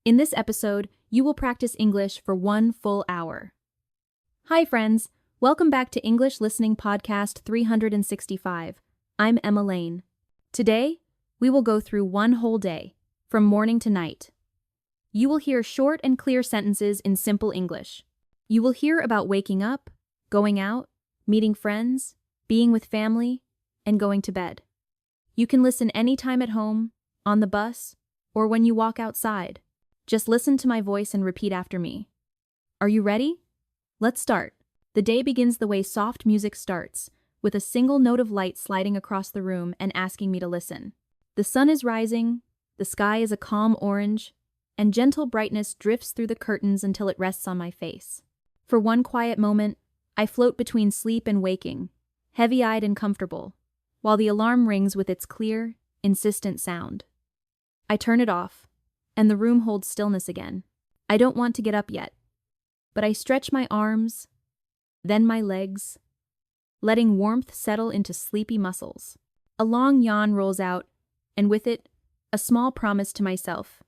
In this episode, you will practice English for 1 full hour. Hi friends, welcome back to English Listening Podcast 365. I'm Emma Lane. Today, we will go through one whole day, from morning to night. You will hear short and clear sentences in simple English. You will hear about waking up, going out, meeting friends, being with family, and going to bed. You can listen anytime at home, on the bus, or when you walk outside. Just listen to my voice and repeat after me. Are you ready? Let's start. The day begins the way soft music starts, with a single note of light sliding across the room and asking me to listen. The sun is rising, the sky is a calm orange, and gentle brightness drifts through the curtains until it rests on my face. For one quiet moment, I float between sleep and waking, heavy-eyed and comfortable, while the alarm rings with its clear, insistent sound. I turn it off, and the room holds stillness again. I don't want to get up yet, but I stretch my arms, then my legs, letting warmth settle into sleepy muscles. A long yawn rolls out, and with it, a small promise to myself.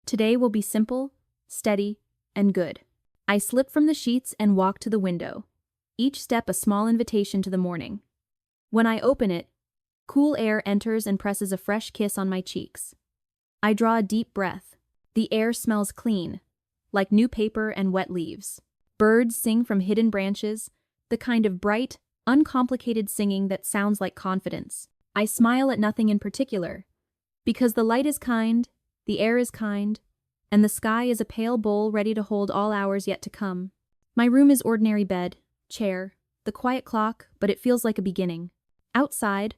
Today will be simple, steady, and good. I slip from the sheets and walk to the window, each step a small invitation to the morning. When I open it, cool air enters and presses a fresh kiss on my cheeks. I draw a deep breath. The air smells clean, like new paper and wet leaves. Birds sing from hidden branches, the kind of bright, uncomplicated singing that sounds like confidence. I smile at nothing in particular, because the light is kind, the air is kind, and the sky is a pale bowl ready to hold all hours yet to come. My room is ordinary bed, chair, the quiet clock, but it feels like a beginning. Outside,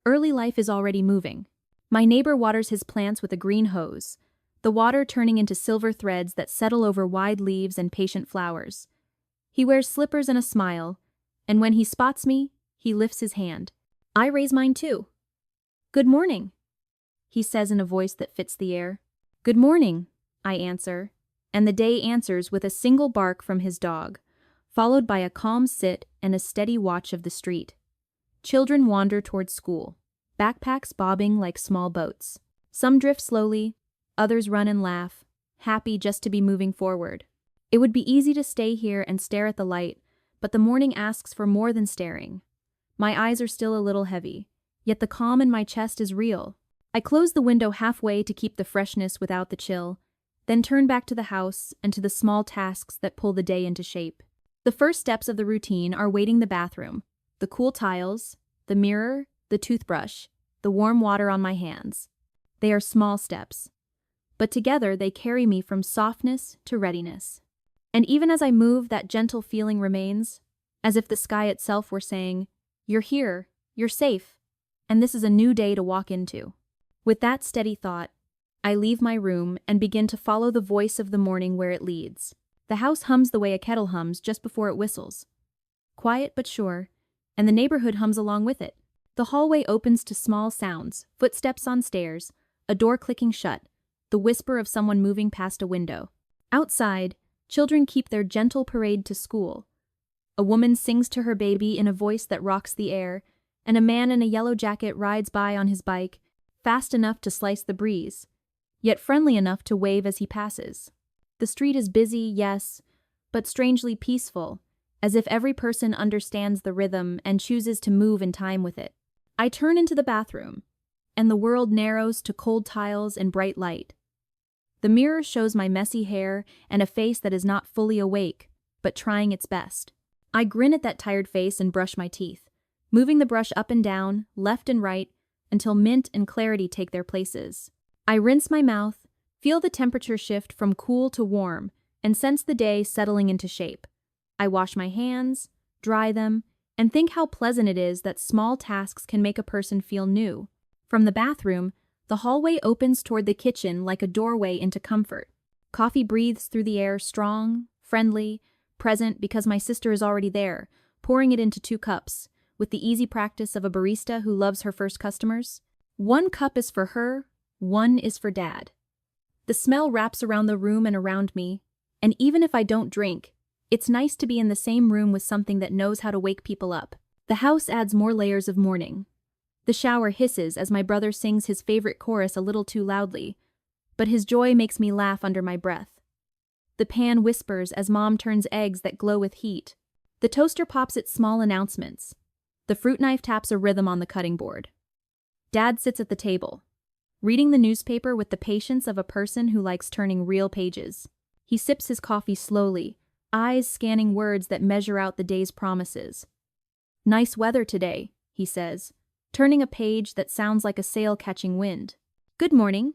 early life is already moving. My neighbor waters his plants with a green hose, the water turning into silver threads that settle over wide leaves and patient flowers. He wears slippers and a smile, and when he spots me, he lifts his hand. I raise mine too. "Good morning," he says in a voice that fits the air. "Good morning," I answer, and the day answers with a single bark from his dog, followed by a calm sit and a steady watch of the street. Children wander towards school, backpacks bobbing like small boats. Some drift slowly, others run and laugh, happy just to be moving forward. It would be easy to stay here and stare at the light, but the morning asks for more than staring. My eyes are still a little heavy, yet the calm in my chest is real. I close the window halfway to keep the freshness without the chill, then turn back to the house and to the small tasks that pull the day into shape. The first steps of the routine are waiting the bathroom, the cool tiles, the mirror, the toothbrush, the warm water on my hands. They are small steps, but together they carry me from softness to readiness. And even as I move, that gentle feeling remains, as if the sky itself were saying, "You're here, you're safe, and this is a new day to walk into." With that steady thought, I leave my room and begin to follow the voice of the morning where it leads. The house hums the way a kettle hums just before it whistles. Quiet but sure, and the neighborhood hums along with it. The hallway opens to small sounds, footsteps on stairs, a door clicking shut, the whisper of someone moving past a window. Outside, children keep their gentle parade to school. A woman sings to her baby in a voice that rocks the air, and a man in a yellow jacket rides by on his bike, fast enough to slice the breeze, yet friendly enough to wave as he passes. The street is busy, yes, but strangely peaceful, as if every person understands the rhythm and chooses to move in time with it. I turn into the bathroom, and the world narrows to cold tiles and bright light. The mirror shows my messy hair and a face that is not fully awake, but trying its best. I grin at that tired face and brush my teeth, moving the brush up and down, left and right, until mint and clarity take their places. I rinse my mouth, feel the temperature shift from cool to warm, and sense the day settling into shape. I wash my hands, dry them, and think how pleasant it is that small tasks can make a person feel new. From the bathroom, the hallway opens toward the kitchen like a doorway into comfort. Coffee breathes through the air, strong, friendly, present because my sister is already there, pouring it into 2 cups, with the easy practice of a barista who loves her first customers. 1 cup is for her, 1 is for Dad. The smell wraps around the room and around me, and even if I don't drink, it's nice to be in the same room with something that knows how to wake people up. The house adds more layers of morning. The shower hisses as my brother sings his favorite chorus a little too loudly, but his joy makes me laugh under my breath. The pan whispers as Mom turns eggs that glow with heat. The toaster pops its small announcements. The fruit knife taps a rhythm on the cutting board. Dad sits at the table, reading the newspaper with the patience of a person who likes turning real pages. He sips his coffee slowly, eyes scanning words that measure out the day's promises. "Nice weather today," he says, turning a page that sounds like a sail catching wind. "Good morning."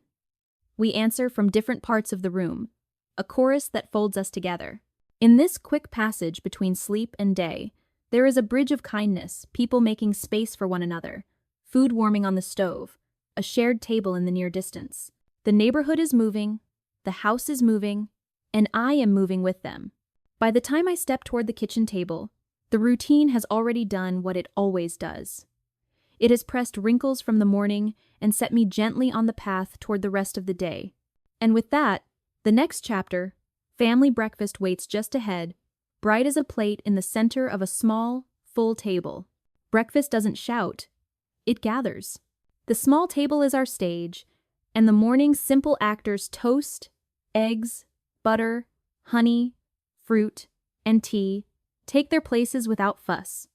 We answer from different parts of the room, a chorus that folds us together. In this quick passage between sleep and day, there is a bridge of kindness, people making space for one another, food warming on the stove, a shared table in the near distance. The neighborhood is moving, the house is moving, and I am moving with them. By the time I step toward the kitchen table, the routine has already done what it always does. It has pressed wrinkles from the morning and set me gently on the path toward the rest of the day. And with that, the next chapter, family breakfast, waits just ahead, bright as a plate in the center of a small, full table. Breakfast doesn't shout, it gathers. The small table is our stage, and the morning's simple actors toast, eggs, butter, honey, fruit, and tea take their places without fuss.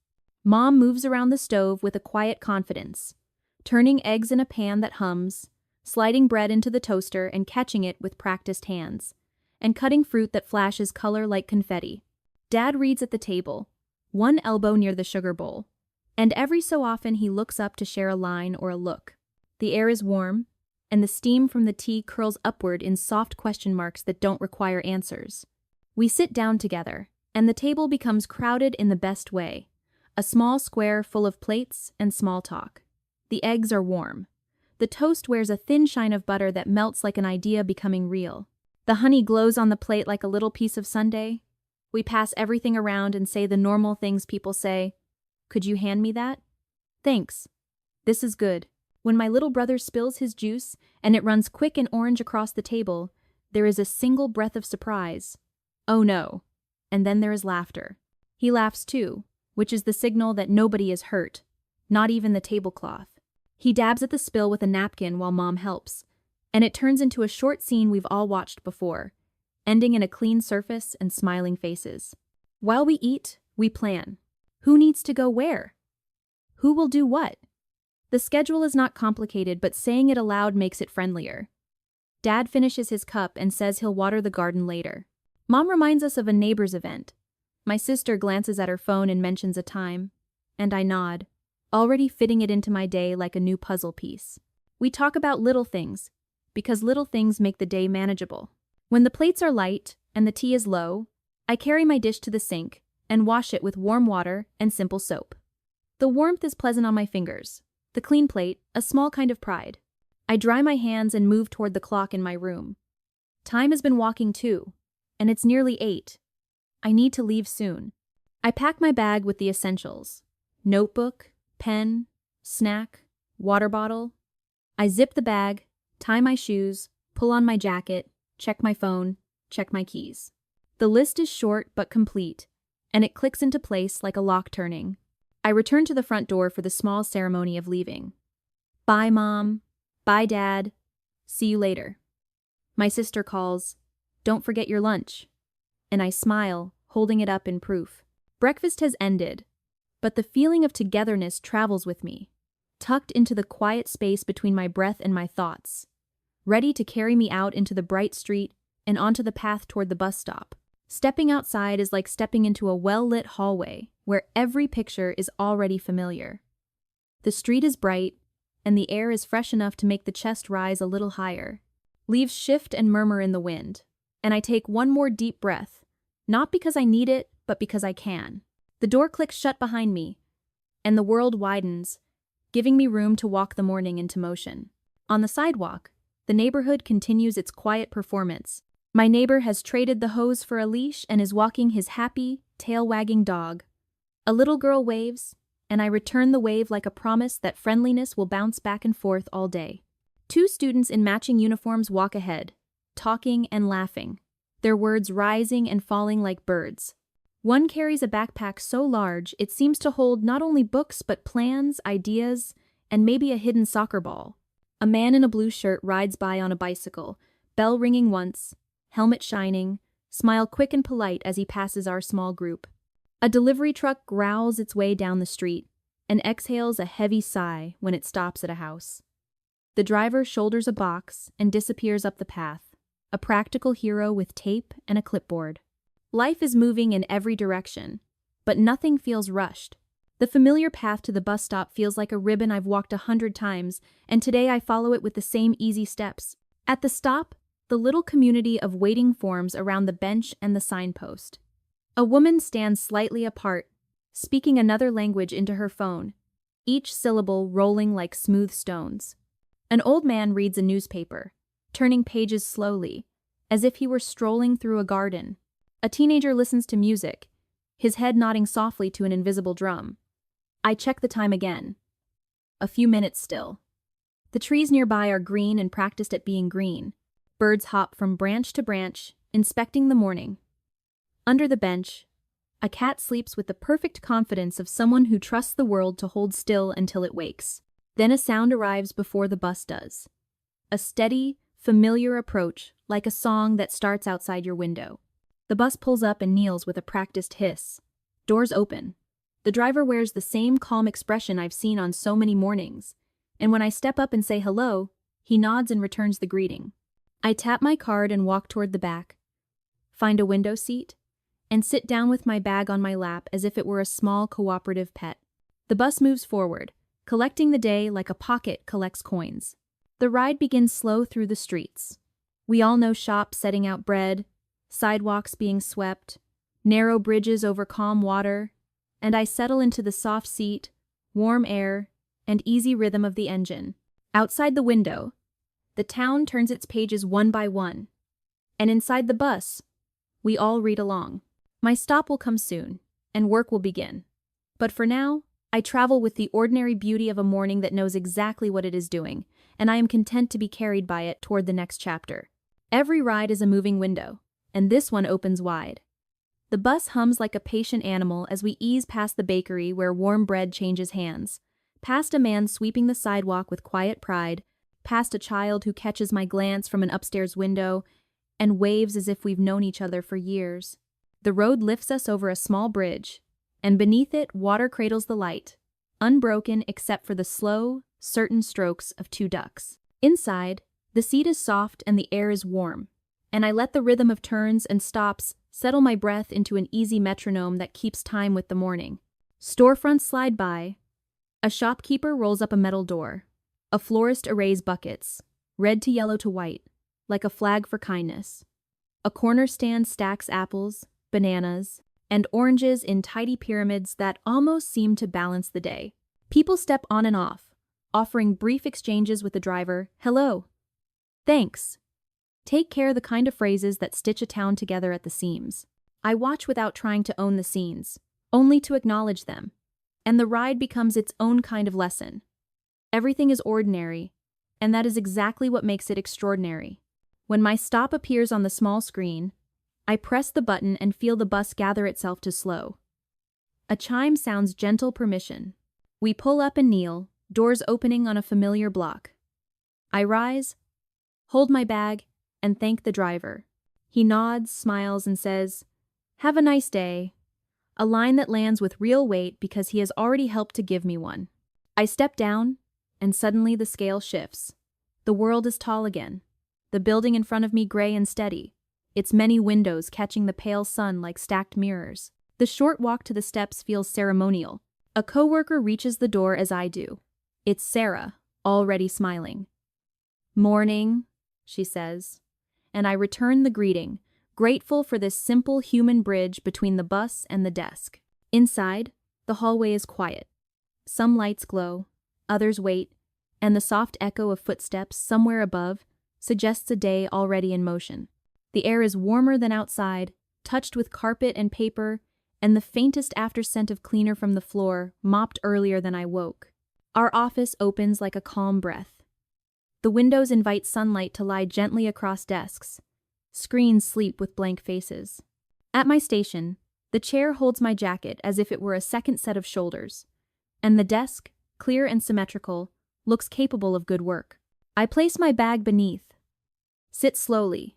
Mom moves around the stove with a quiet confidence, turning eggs in a pan that hums, sliding bread into the toaster and catching it with practiced hands, and cutting fruit that flashes color like confetti. Dad reads at the table, one elbow near the sugar bowl, and every so often he looks up to share a line or a look. The air is warm, and the steam from the tea curls upward in soft question marks that don't require answers. We sit down together, and the table becomes crowded in the best way, a small square full of plates and small talk. The eggs are warm. The toast wears a thin shine of butter that melts like an idea becoming real. The honey glows on the plate like a little piece of sundae. We pass everything around and say the normal things people say. "Could you hand me that?" "Thanks. This is good." When my little brother spills his juice and it runs quick and orange across the table, there is a single breath of surprise. "Oh no." And then there is laughter. He laughs too, which is the signal that nobody is hurt, not even the tablecloth. He dabs at the spill with a napkin while Mom helps, and it turns into a short scene we've all watched before, ending in a clean surface and smiling faces. While we eat, we plan. Who needs to go where? Who will do what? The schedule is not complicated, but saying it aloud makes it friendlier. Dad finishes his cup and says he'll water the garden later. Mom reminds us of a neighbor's event. My sister glances at her phone and mentions a time, and I nod, already fitting it into my day like a new puzzle piece. We talk about little things, because little things make the day manageable. When the plates are light and the tea is low, I carry my dish to the sink and wash it with warm water and simple soap. The warmth is pleasant on my fingers. The clean plate, a small kind of pride. I dry my hands and move toward the clock in my room. Time has been walking too, and it's nearly 8. I need to leave soon. I pack my bag with the essentials: notebook, pen, snack, water bottle. I zip the bag, tie my shoes, pull on my jacket, check my phone, check my keys. The list is short but complete, and it clicks into place like a lock turning. I return to the front door for the small ceremony of leaving. Bye, Mom. Bye, Dad. See you later. My sister calls, "Don't forget your lunch." And I smile, holding it up in proof. Breakfast has ended, but the feeling of togetherness travels with me, tucked into the quiet space between my breath and my thoughts, ready to carry me out into the bright street and onto the path toward the bus stop. Stepping outside is like stepping into a well-lit hallway where every picture is already familiar. The street is bright, and the air is fresh enough to make the chest rise a little higher. Leaves shift and murmur in the wind, and I take one more deep breath, not because I need it, but because I can. The door clicks shut behind me, and the world widens, giving me room to walk the morning into motion. On the sidewalk, the neighborhood continues its quiet performance. My neighbor has traded the hose for a leash and is walking his happy, tail-wagging dog. A little girl waves, and I return the wave like a promise that friendliness will bounce back and forth all day. 2 students in matching uniforms walk ahead, talking and laughing, their words rising and falling like birds. One carries a backpack so large it seems to hold not only books but plans, ideas, and maybe a hidden soccer ball. A man in a blue shirt rides by on a bicycle, Bell ringing once, helmet shining, smile quick and polite as he passes our small group. A delivery truck growls its way down the street and exhales a heavy sigh when it stops at a house. The driver shoulders a box and disappears up the path, a practical hero with tape and a clipboard. Life is moving in every direction, but nothing feels rushed. The familiar path to the bus stop feels like a ribbon I've walked 100 times, and today I follow it with the same easy steps. At the stop, the little community of waiting forms around the bench and the signpost. A woman stands slightly apart, speaking another language into her phone, each syllable rolling like smooth stones. An old man reads a newspaper, turning pages slowly, as if he were strolling through a garden. A teenager listens to music, his head nodding softly to an invisible drum. I check the time again. A few minutes still. The trees nearby are green and practiced at being green. Birds hop from branch to branch, inspecting the morning. Under the bench, a cat sleeps with the perfect confidence of someone who trusts the world to hold still until it wakes. Then a sound arrives before the bus does. A steady, familiar approach, like a song that starts outside your window. The bus pulls up and kneels with a practiced hiss. Doors open. The driver wears the same calm expression I've seen on so many mornings, and when I step up and say hello, he nods and returns the greeting. I tap my card and walk toward the back, find a window seat, and sit down with my bag on my lap as if it were a small cooperative pet. The bus moves forward, collecting the day like a pocket collects coins. The ride begins slow through the streets. We all know shops setting out bread, sidewalks being swept, narrow bridges over calm water, and I settle into the soft seat, warm air, and easy rhythm of the engine. Outside the window, the town turns its pages one by one, and inside the bus, we all read along. My stop will come soon, and work will begin. But for now, I travel with the ordinary beauty of a morning that knows exactly what it is doing, and I am content to be carried by it toward the next chapter. Every ride is a moving window, and this one opens wide. The bus hums like a patient animal as we ease past the bakery where warm bread changes hands, past a man sweeping the sidewalk with quiet pride, past a child who catches my glance from an upstairs window and waves as if we've known each other for years. The road lifts us over a small bridge, and beneath it water cradles the light, unbroken except for the slow, certain strokes of two ducks. Inside, the seat is soft and the air is warm, and I let the rhythm of turns and stops settle my breath into an easy metronome that keeps time with the morning. Storefronts slide by. A shopkeeper rolls up a metal door. A florist arrays buckets, red to yellow to white, like a flag for kindness. A corner stand stacks apples, bananas, and oranges in tidy pyramids that almost seem to balance the day. People step on and off, offering brief exchanges with the driver. Hello. Thanks. Take care, the kind of phrases that stitch a town together at the seams. I watch without trying to own the scenes, only to acknowledge them. And the ride becomes its own kind of lesson. Everything is ordinary, and that is exactly what makes it extraordinary. When my stop appears on the small screen, I press the button and feel the bus gather itself to slow. A chime sounds gentle permission. We pull up and kneel, doors opening on a familiar block. I rise, hold my bag, and thank the driver. He nods, smiles, and says, "Have a nice day," a line that lands with real weight because he has already helped to give me one. I step down, and suddenly the scale shifts. The world is tall again, the building in front of me gray and steady, its many windows catching the pale sun like stacked mirrors. The short walk to the steps feels ceremonial. A coworker reaches the door as I do. It's Sarah, already smiling. "Morning," she says, and I return the greeting, grateful for this simple human bridge between the bus and the desk. Inside, the hallway is quiet. Some lights glow, others wait, and the soft echo of footsteps somewhere above suggests a day already in motion. The air is warmer than outside, touched with carpet and paper, and the faintest after-scent of cleaner from the floor, mopped earlier than I woke. Our office opens like a calm breath. The windows invite sunlight to lie gently across desks. Screens sleep with blank faces. At my station, the chair holds my jacket as if it were a second set of shoulders, and the desk, clear and symmetrical, looks capable of good work. I place my bag beneath, Sit slowly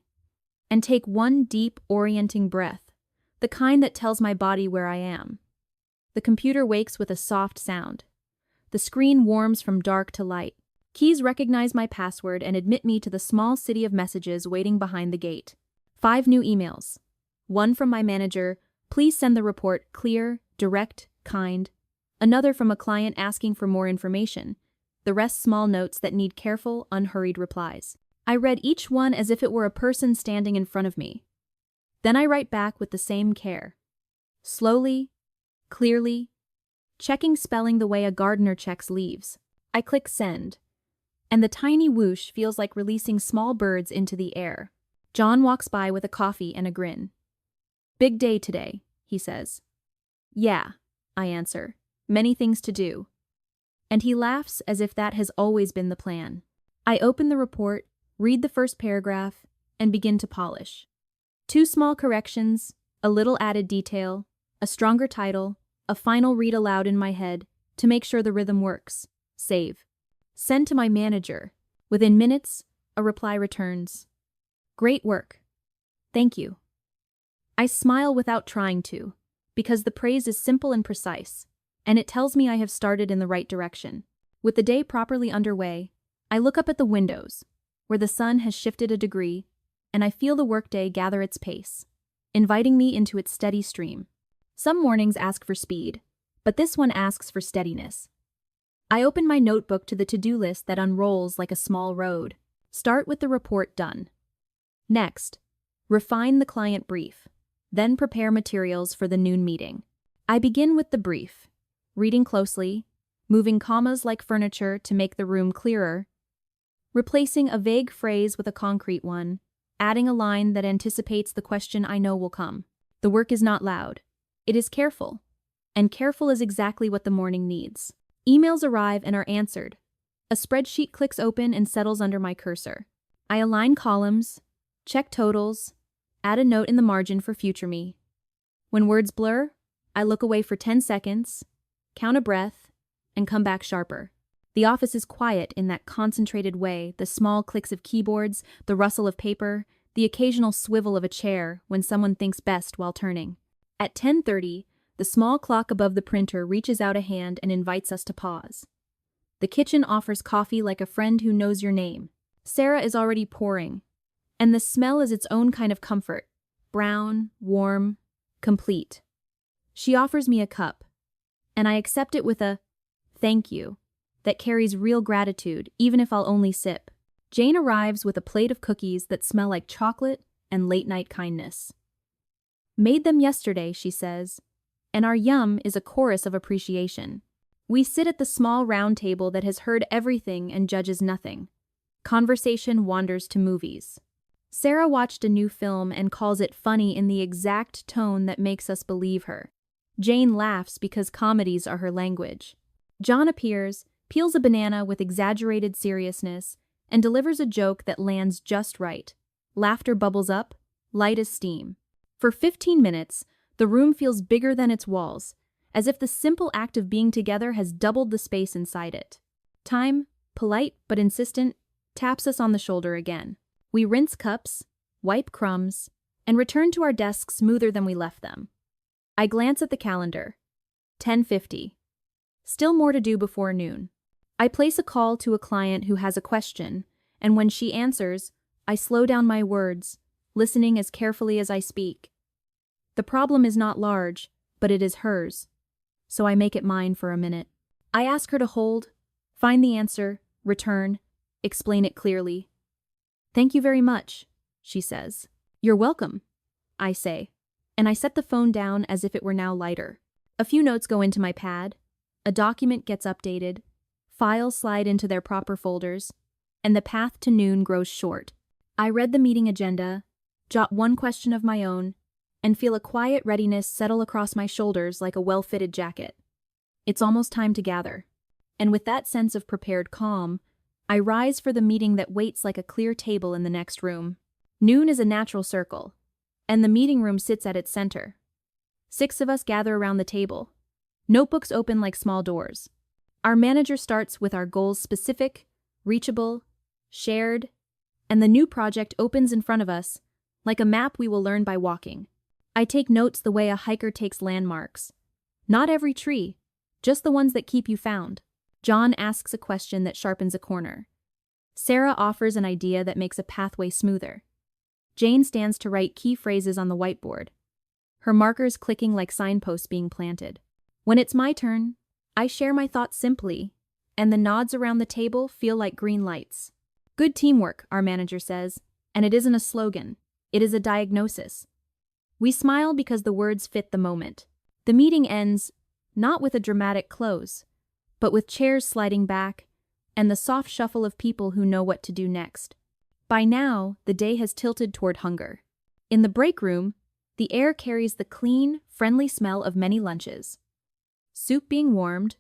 and take one deep, orienting breath, the kind that tells my body where I am. The computer wakes with a soft sound. The screen warms from dark to light. Keys recognize my password and admit me to the small city of messages waiting behind the gate. 5 new emails. One from my manager, please send the report clear, direct, kind. Another from a client asking for more information. The rest small notes that need careful, unhurried replies. I read each one as if it were a person standing in front of me. Then I write back with the same care. Slowly, clearly, checking spelling the way a gardener checks leaves. I click send, and the tiny whoosh feels like releasing small birds into the air. John walks by with a coffee and a grin. Big day today, he says. Yeah, I answer. Many things to do. And he laughs as if that has always been the plan. I open the report, read the first paragraph, and begin to polish. 2 small corrections, a little added detail, a stronger title, a final read aloud in my head to make sure the rhythm works. Save. Send to my manager. Within minutes, a reply returns. Great work. Thank you. I smile without trying to, because the praise is simple and precise, and it tells me I have started in the right direction. With the day properly underway, I look up at the windows, where the sun has shifted a degree, and I feel the workday gather its pace, inviting me into its steady stream. Some mornings ask for speed, but this one asks for steadiness. I open my notebook to the to-do list that unrolls like a small road. Start with the report done. Next, refine the client brief, then prepare materials for the noon meeting. I begin with the brief, reading closely, moving commas like furniture to make the room clearer, replacing a vague phrase with a concrete one, adding a line that anticipates the question I know will come. The work is not loud. It is careful, and careful is exactly what the morning needs. Emails arrive and are answered. A spreadsheet clicks open and settles under my cursor. I align columns, check totals, add a note in the margin for future me. When words blur, I look away for 10 seconds, count a breath, and come back sharper. The office is quiet in that concentrated way, the small clicks of keyboards, the rustle of paper, the occasional swivel of a chair when someone thinks best while turning. At 10:30, the small clock above the printer reaches out a hand and invites us to pause. The kitchen offers coffee like a friend who knows your name. Sarah is already pouring, and the smell is its own kind of comfort, brown, warm, complete. She offers me a cup, and I accept it with a thank you that carries real gratitude, even if I'll only sip. Jane arrives with a plate of cookies that smell like chocolate and late-night kindness. Made them yesterday, she says, and our yum is a chorus of appreciation. We sit at the small round table that has heard everything and judges nothing. Conversation wanders to movies. Sarah watched a new film and calls it funny in the exact tone that makes us believe her. Jane laughs because comedies are her language. John appears, peels a banana with exaggerated seriousness, and delivers a joke that lands just right. Laughter bubbles up, light as steam. For 15 minutes, the room feels bigger than its walls, as if the simple act of being together has doubled the space inside it. Time, polite but insistent, taps us on the shoulder again. We rinse cups, wipe crumbs, and return to our desks smoother than we left them. I glance at the calendar. 10:50. Still more to do before noon. I place a call to a client who has a question, and when she answers, I slow down my words, listening as carefully as I speak. The problem is not large, but it is hers, so I make it mine for a minute. I ask her to hold, find the answer, return, explain it clearly. Thank you very much, she says. You're welcome, I say, and I set the phone down as if it were now lighter. A few notes go into my pad, a document gets updated, files slide into their proper folders, and the path to noon grows short. I read the meeting agenda, jot one question of my own, and feel a quiet readiness settle across my shoulders like a well-fitted jacket. It's almost time to gather. And with that sense of prepared calm, I rise for the meeting that waits like a clear table in the next room. Noon is a natural circle, and the meeting room sits at its center. 6 of us gather around the table. Notebooks open like small doors. Our manager starts with our goals: specific, reachable, shared, and the new project opens in front of us, like a map we will learn by walking. I take notes the way a hiker takes landmarks. Not every tree, just the ones that keep you found. John asks a question that sharpens a corner. Sarah offers an idea that makes a pathway smoother. Jane stands to write key phrases on the whiteboard, her markers clicking like signposts being planted. When it's my turn, I share my thoughts simply, and the nods around the table feel like green lights. Good teamwork, our manager says, and it isn't a slogan, it is a diagnosis. We smile because the words fit the moment. The meeting ends, not with a dramatic close, but with chairs sliding back and the soft shuffle of people who know what to do next. By now, the day has tilted toward hunger. In the break room, the air carries the clean, friendly smell of many lunches. Soup being warmed,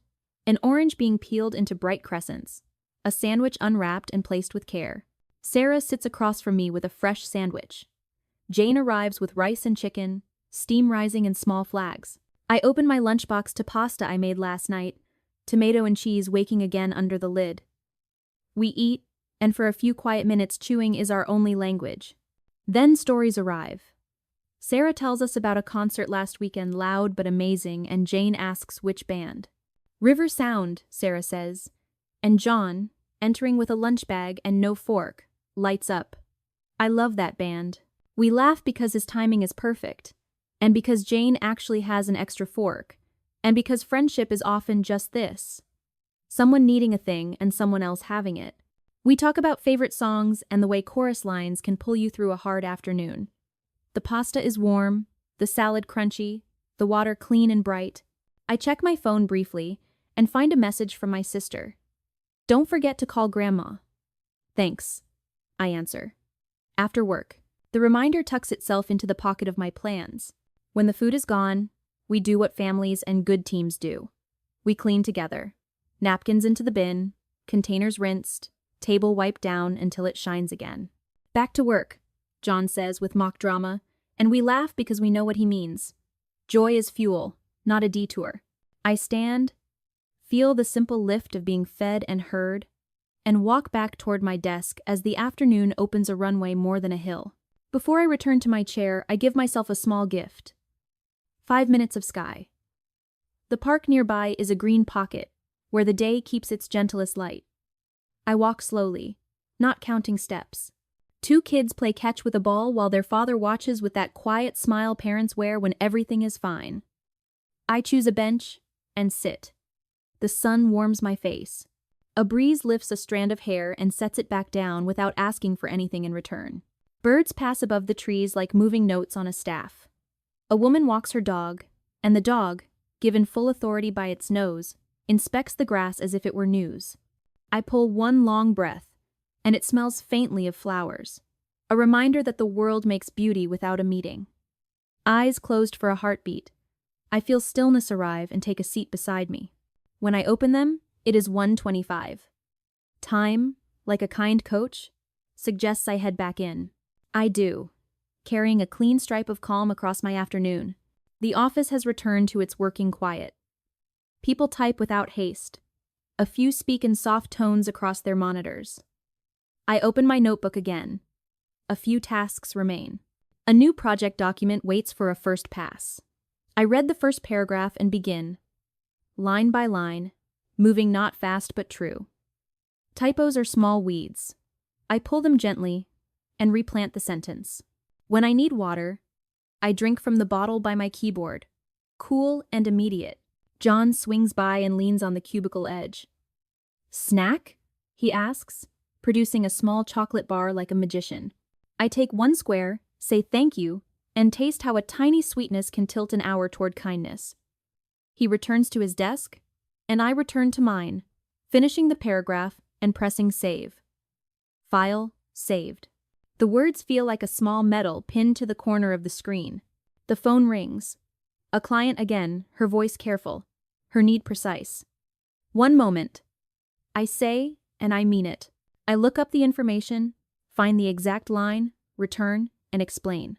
an orange being peeled into bright crescents, a sandwich unwrapped and placed with care. Sarah sits across from me with a fresh sandwich. Jane arrives with rice and chicken, steam rising in small flags. I open my lunchbox to pasta I made last night, tomato and cheese waking again under the lid. We eat, and for a few quiet minutes chewing is our only language. Then stories arrive. Sarah tells us about a concert last weekend, loud but amazing, and Jane asks which band. River Sound, Sarah says, and John, entering with a lunch bag and no fork, lights up. I love that band. We laugh because his timing is perfect, and because Jane actually has an extra fork, and because friendship is often just this: someone needing a thing and someone else having it. We talk about favorite songs and the way chorus lines can pull you through a hard afternoon. The pasta is warm, the salad crunchy, the water clean and bright. I check my phone briefly and find a message from my sister. Don't forget to call Grandma. Thanks, I answer. After work, the reminder tucks itself into the pocket of my plans. When the food is gone, we do what families and good teams do. We clean together. Napkins into the bin, containers rinsed, table wiped down until it shines again. Back to work, John says with mock drama, and we laugh because we know what he means. Joy is fuel, not a detour. I stand, feel the simple lift of being fed and heard, and walk back toward my desk as the afternoon opens a runway more than a hill. Before I return to my chair, I give myself a small gift. 5 minutes of sky. The park nearby is a green pocket, where the day keeps its gentlest light. I walk slowly, not counting steps. 2 kids play catch with a ball while their father watches with that quiet smile parents wear when everything is fine. I choose a bench and sit. The sun warms my face. A breeze lifts a strand of hair and sets it back down without asking for anything in return. Birds pass above the trees like moving notes on a staff. A woman walks her dog, and the dog, given full authority by its nose, inspects the grass as if it were news. I pull one long breath, and it smells faintly of flowers, a reminder that the world makes beauty without a meeting. Eyes closed for a heartbeat, I feel stillness arrive and take a seat beside me. When I open them, it is 1:25. Time, like a kind coach, suggests I head back in. I do, carrying a clean stripe of calm across my afternoon. The office has returned to its working quiet. People type without haste. A few speak in soft tones across their monitors. I open my notebook again. A few tasks remain. A new project document waits for a first pass. I read the first paragraph and begin, line by line, moving not fast but true. Typos are small weeds. I pull them gently and replant the sentence. When I need water, I drink from the bottle by my keyboard, cool and immediate. John swings by and leans on the cubicle edge. Snack? He asks, producing a small chocolate bar like a magician. I take one square, say thank you, and taste how a tiny sweetness can tilt an hour toward kindness. He returns to his desk, and I return to mine, finishing the paragraph and pressing save. File saved. The words feel like a small medal pinned to the corner of the screen. The phone rings. A client again, her voice careful, her need precise. One moment. I say, and I mean it. I look up the information, find the exact line, return, and explain.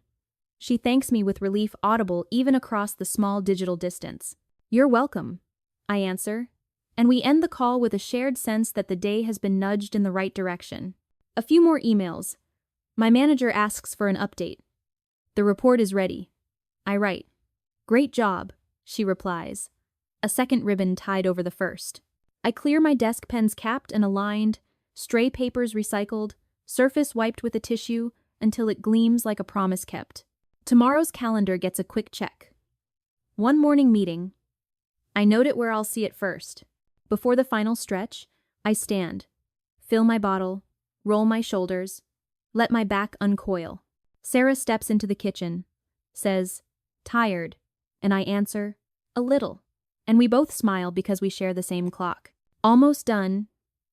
She thanks me with relief audible even across the small digital distance. You're welcome, I answer, and we end the call with a shared sense that the day has been nudged in the right direction. A few more emails. My manager asks for an update. The report is ready. I write. Great job, she replies. A second ribbon tied over the first. I clear my desk pens capped and aligned, stray papers recycled, surface wiped with a tissue until it gleams like a promise kept. Tomorrow's calendar gets a quick check. One morning meeting. I note it where I'll see it first. Before the final stretch, I stand, fill my bottle, roll my shoulders, let my back uncoil. Sarah steps into the kitchen, says, tired, and I answer, a little. And we both smile because we share the same clock. Almost done,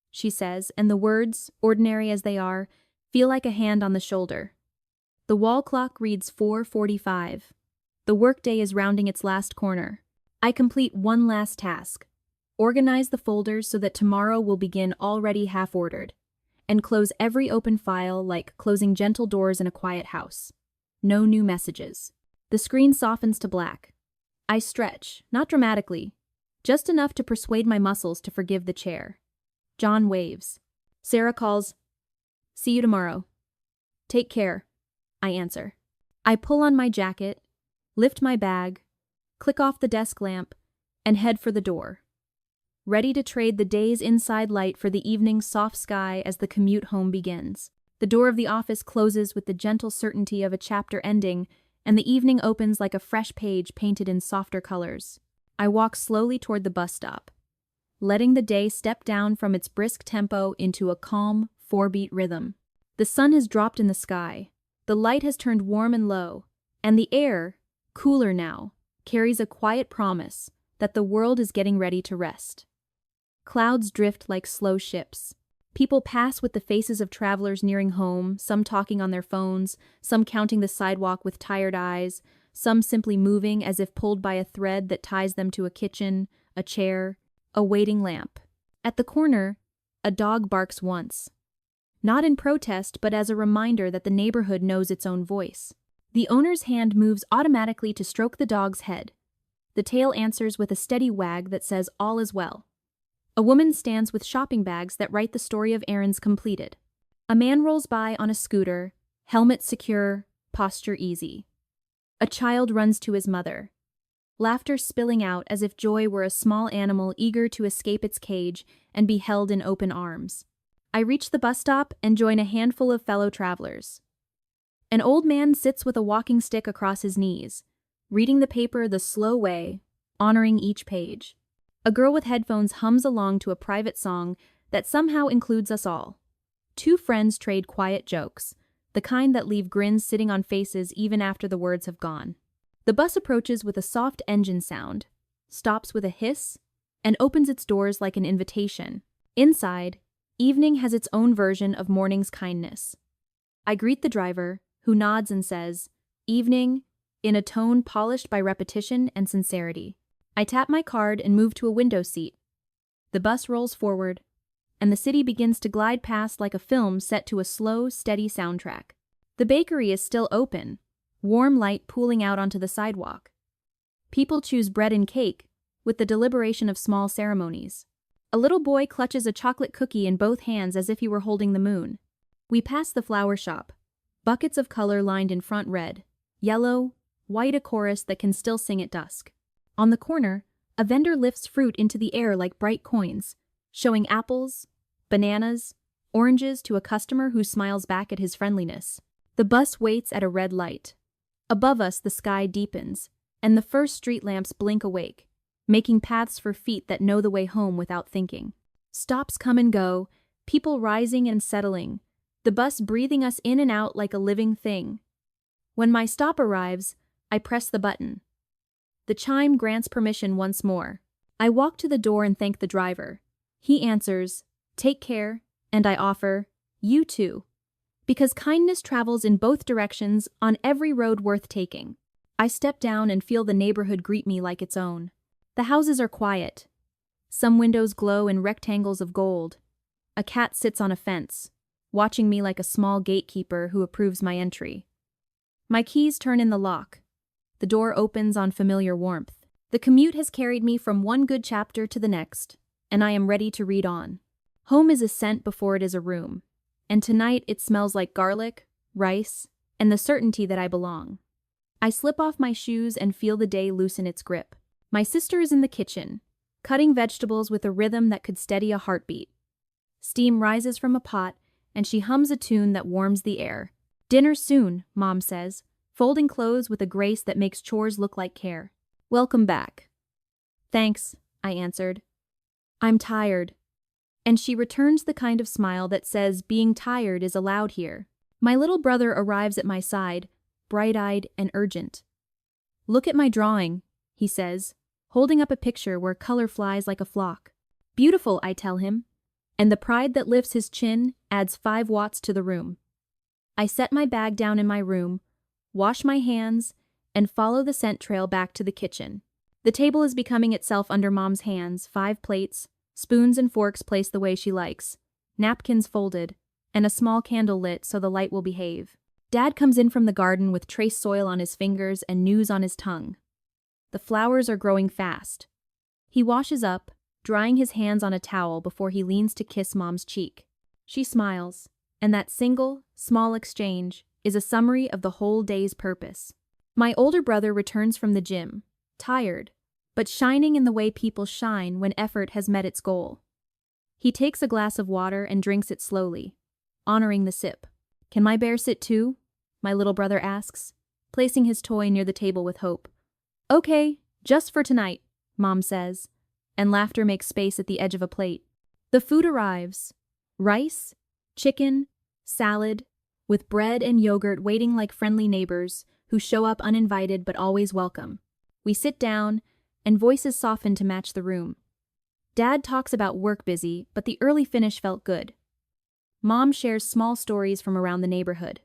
she says, and the words, ordinary as they are, feel like a hand on the shoulder. The wall clock reads 4:45. The workday is rounding its last corner. I complete one last task. Organize the folders so that tomorrow will begin already half-ordered. And close every open file like closing gentle doors in a quiet house. No new messages. The screen softens to black. I stretch, not dramatically, just enough to persuade my muscles to forgive the chair. John waves. Sarah calls, see you tomorrow. Take care, I answer. I pull on my jacket, lift my bag, click off the desk lamp, and head for the door. Ready to trade the day's inside light for the evening's soft sky as the commute home begins. The door of the office closes with the gentle certainty of a chapter ending, and the evening opens like a fresh page painted in softer colors. I walk slowly toward the bus stop, letting the day step down from its brisk tempo into a calm, four-beat rhythm. The sun has dropped in the sky, the light has turned warm and low, and the air, cooler now, carries a quiet promise that the world is getting ready to rest. Clouds drift like slow ships. People pass with the faces of travelers nearing home, some talking on their phones, some counting the sidewalk with tired eyes, some simply moving as if pulled by a thread that ties them to a kitchen, a chair, a waiting lamp. At the corner, a dog barks once. Not in protest, but as a reminder that the neighborhood knows its own voice. The owner's hand moves automatically to stroke the dog's head. The tail answers with a steady wag that says all is well. A woman stands with shopping bags that write the story of errands completed. A man rolls by on a scooter, helmet secure, posture easy. A child runs to his mother, laughter spilling out as if joy were a small animal eager to escape its cage and be held in open arms. I reach the bus stop and join a handful of fellow travelers. An old man sits with a walking stick across his knees, reading the paper the slow way, honoring each page. A girl with headphones hums along to a private song that somehow includes us all. Two friends trade quiet jokes, the kind that leave grins sitting on faces even after the words have gone. The bus approaches with a soft engine sound, stops with a hiss, and opens its doors like an invitation. Inside, evening has its own version of morning's kindness. I greet the driver, who nods and says, "Evening," in a tone polished by repetition and sincerity. I tap my card and move to a window seat. The bus rolls forward, and the city begins to glide past like a film set to a slow, steady soundtrack. The bakery is still open, warm light pooling out onto the sidewalk. People choose bread and cake, with the deliberation of small ceremonies. A little boy clutches a chocolate cookie in both hands as if he were holding the moon. We pass the flower shop, buckets of color lined in front red, yellow, white, a chorus that can still sing at dusk. On the corner, a vendor lifts fruit into the air like bright coins, showing apples, bananas, oranges to a customer who smiles back at his friendliness. The bus waits at a red light. Above us, the sky deepens, and the first street lamps blink awake, making paths for feet that know the way home without thinking. Stops come and go, people rising and settling, the bus breathing us in and out like a living thing. When my stop arrives, I press the button. The chime grants permission once more. I walk to the door and thank the driver. He answers, "Take care," and I offer, "You too." Because kindness travels in both directions on every road worth taking. I step down and feel the neighborhood greet me like its own. The houses are quiet. Some windows glow in rectangles of gold. A cat sits on a fence, watching me like a small gatekeeper who approves my entry. My keys turn in the lock. The door opens on familiar warmth. The commute has carried me from one good chapter to the next, and I am ready to read on. Home is a scent before it is a room, and tonight it smells like garlic, rice, and the certainty that I belong. I slip off my shoes and feel the day loosen its grip. My sister is in the kitchen, cutting vegetables with a rhythm that could steady a heartbeat. Steam rises from a pot, and she hums a tune that warms the air. "Dinner soon," Mom says, folding clothes with a grace that makes chores look like care. "Welcome back." "Thanks," I answered. "I'm tired." And she returns the kind of smile that says being tired is allowed here. My little brother arrives at my side, bright-eyed and urgent. "Look at my drawing," he says, holding up a picture where color flies like a flock. "Beautiful," I tell him, and the pride that lifts his chin adds 5 watts to the room. I set my bag down in my room, wash my hands, and follow the scent trail back to the kitchen. The table is becoming itself under Mom's hands, 5 plates, spoons and forks placed the way she likes, napkins folded, and a small candle lit so the light will behave. Dad comes in from the garden with trace soil on his fingers and news on his tongue. The flowers are growing fast. He washes up, drying his hands on a towel before he leans to kiss Mom's cheek. She smiles, and that single, small exchange is a summary of the whole day's purpose. My older brother returns from the gym, tired, but shining in the way people shine when effort has met its goal. He takes a glass of water and drinks it slowly, honoring the sip. "Can my bear sit too?" my little brother asks, placing his toy near the table with hope. "Okay, just for tonight," Mom says, and laughter makes space at the edge of a plate. The food arrives. Rice, chicken, salad, with bread and yogurt waiting like friendly neighbors who show up uninvited but always welcome. We sit down, and voices soften to match the room. Dad talks about work busy, but the early finish felt good. Mom shares small stories from around the neighborhood.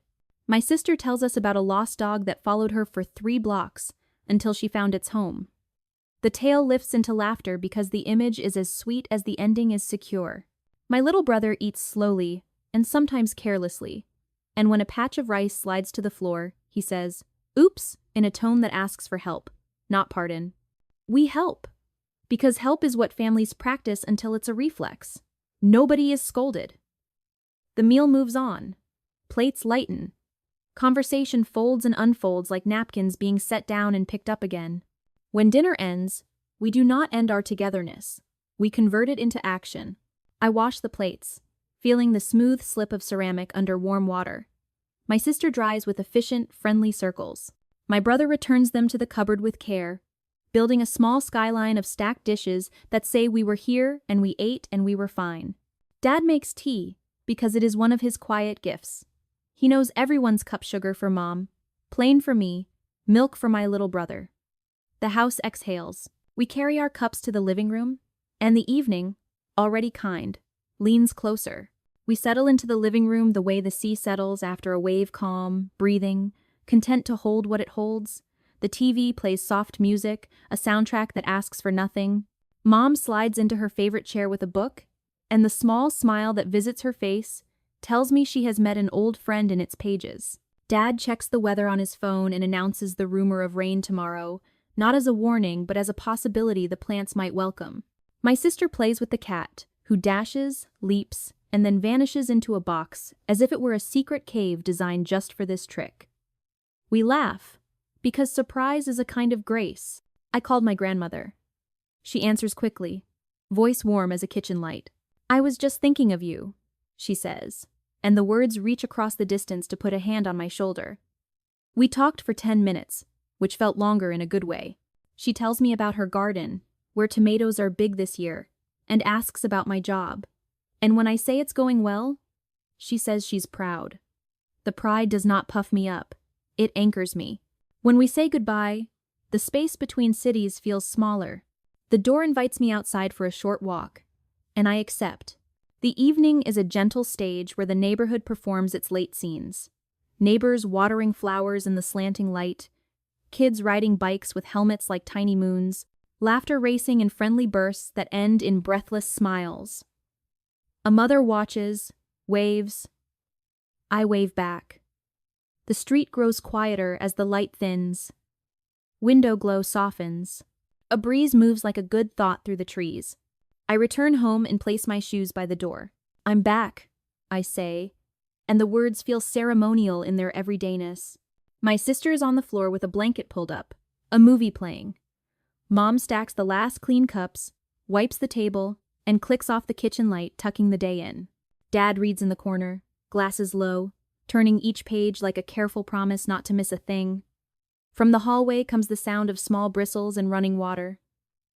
My sister tells us about a lost dog that followed her for 3 blocks until she found its home. The tale lifts into laughter because the image is as sweet as the ending is secure. My little brother eats slowly and sometimes carelessly, and when a patch of rice slides to the floor, he says, "Oops," in a tone that asks for help, not pardon. We help, because help is what families practice until it's a reflex. Nobody is scolded. The meal moves on. Plates lighten. Conversation folds and unfolds like napkins being set down and picked up again. When dinner ends, we do not end our togetherness. We convert it into action. I wash the plates, feeling the smooth slip of ceramic under warm water. My sister dries with efficient, friendly circles. My brother returns them to the cupboard with care, building a small skyline of stacked dishes that say we were here and we ate and we were fine. Dad makes tea because it is one of his quiet gifts. He knows everyone's cup sugar for Mom, plain for me, milk for my little brother. The house exhales. We carry our cups to the living room, and the evening, already kind, leans closer. We settle into the living room the way the sea settles after a wave, calm, breathing, content to hold what it holds. The TV plays soft music, a soundtrack that asks for nothing. Mom slides into her favorite chair with a book, and the small smile that visits her face tells me she has met an old friend in its pages. Dad checks the weather on his phone and announces the rumor of rain tomorrow, not as a warning but as a possibility the plants might welcome. My sister plays with the cat, who dashes, leaps, and then vanishes into a box as if it were a secret cave designed just for this trick. We laugh, because surprise is a kind of grace. I called my grandmother. She answers quickly, voice warm as a kitchen light. "I was just thinking of you," she says, and the words reach across the distance to put a hand on my shoulder. We talked for 10 minutes, which felt longer in a good way. She tells me about her garden, where tomatoes are big this year, and asks about my job. And when I say it's going well, she says she's proud. The pride does not puff me up. It anchors me. When we say goodbye, the space between cities feels smaller. The door invites me outside for a short walk, and I accept. The evening is a gentle stage where the neighborhood performs its late scenes. Neighbors watering flowers in the slanting light, kids riding bikes with helmets like tiny moons, laughter racing in friendly bursts that end in breathless smiles. A mother watches, waves. I wave back. The street grows quieter as the light thins. Window glow softens. A breeze moves like a good thought through the trees. I return home and place my shoes by the door. "I'm back," I say, and the words feel ceremonial in their everydayness. My sister is on the floor with a blanket pulled up, a movie playing. Mom stacks the last clean cups, wipes the table, and clicks off the kitchen light, tucking the day in. Dad reads in the corner, glasses low, turning each page like a careful promise not to miss a thing. From the hallway comes the sound of small bristles and running water.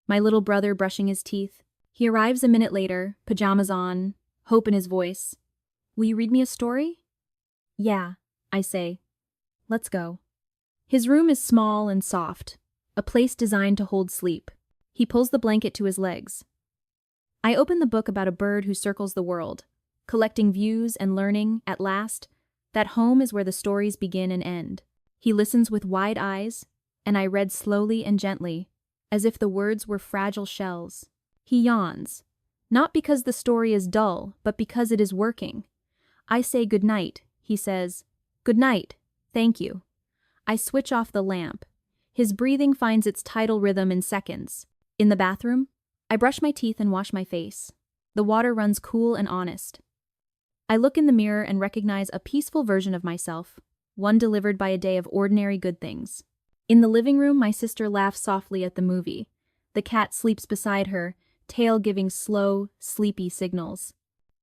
My little brother brushing his teeth. He arrives a minute later, pajamas on, hope in his voice. Will you read me a story? Yeah, I say. Let's go. His room is small and soft, a place designed to hold sleep. He pulls the blanket to his legs. I open the book about a bird who circles the world, collecting views and learning, at last, that home is where the stories begin and end. He listens with wide eyes, and I read slowly and gently, as if the words were fragile shells. He yawns, not because the story is dull, but because it is working. I say good night, he says, good night, thank you. I switch off the lamp. His breathing finds its tidal rhythm in seconds. In the bathroom, I brush my teeth and wash my face. The water runs cool and honest. I look in the mirror and recognize a peaceful version of myself, one delivered by a day of ordinary good things. In the living room, my sister laughs softly at the movie. The cat sleeps beside her, tail giving slow, sleepy signals.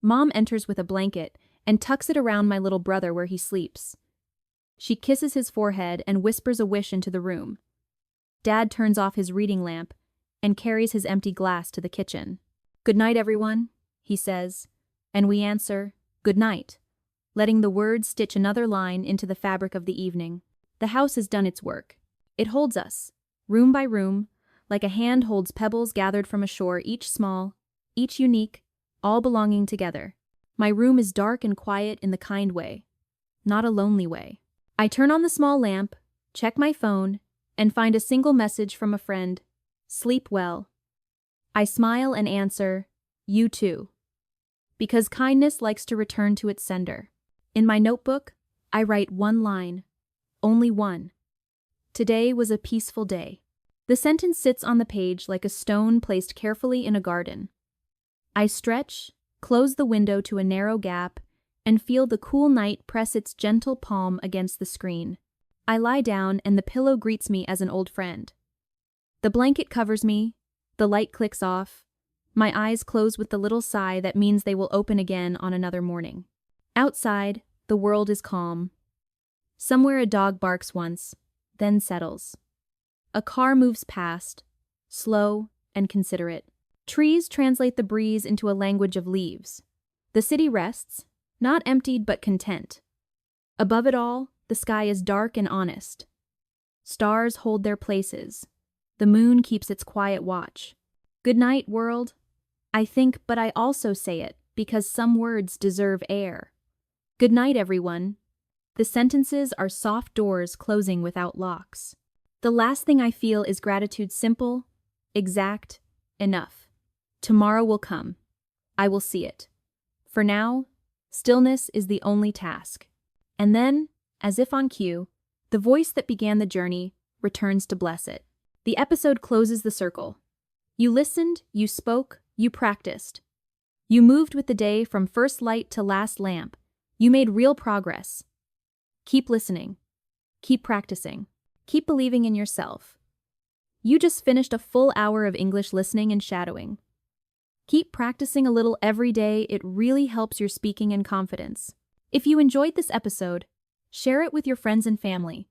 Mom enters with a blanket and tucks it around my little brother where he sleeps. She kisses his forehead and whispers a wish into the room. Dad turns off his reading lamp and carries his empty glass to the kitchen. Good night, everyone, he says, and we answer, good night, letting the words stitch another line into the fabric of the evening. The house has done its work. It holds us, room by room, like a hand holds pebbles gathered from a shore, each small, each unique, all belonging together. My room is dark and quiet in the kind way, not a lonely way. I turn on the small lamp, check my phone, and find a single message from a friend. Sleep well. I smile and answer, you too. Because kindness likes to return to its sender. In my notebook, I write one line. Only one. Today was a peaceful day. The sentence sits on the page like a stone placed carefully in a garden. I stretch, close the window to a narrow gap, and feel the cool night press its gentle palm against the screen. I lie down and the pillow greets me as an old friend. The blanket covers me, the light clicks off, my eyes close with the little sigh that means they will open again on another morning. Outside, the world is calm. Somewhere a dog barks once, then settles. A car moves past, slow and considerate. Trees translate the breeze into a language of leaves. The city rests, not emptied but content. Above it all, the sky is dark and honest. Stars hold their places. The moon keeps its quiet watch. Good night, world. I think, but I also say it, because some words deserve air. Good night, everyone. The sentences are soft doors closing without locks. The last thing I feel is gratitude, simple, exact, enough. Tomorrow will come. I will see it. For now, stillness is the only task. And then, as if on cue, the voice that began the journey returns to bless it. The episode closes the circle. You listened, you spoke, you practiced. You moved with the day from first light to last lamp. You made real progress. Keep listening. Keep practicing. Keep believing in yourself. You just finished a full hour of English listening and shadowing. Keep practicing a little every day. It really helps your speaking and confidence. If you enjoyed this episode, share it with your friends and family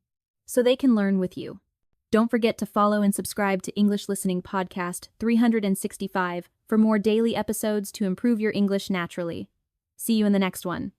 so they can learn with you. Don't forget to follow and subscribe to English Listening Podcast 365 for more daily episodes to improve your English naturally. See you in the next one.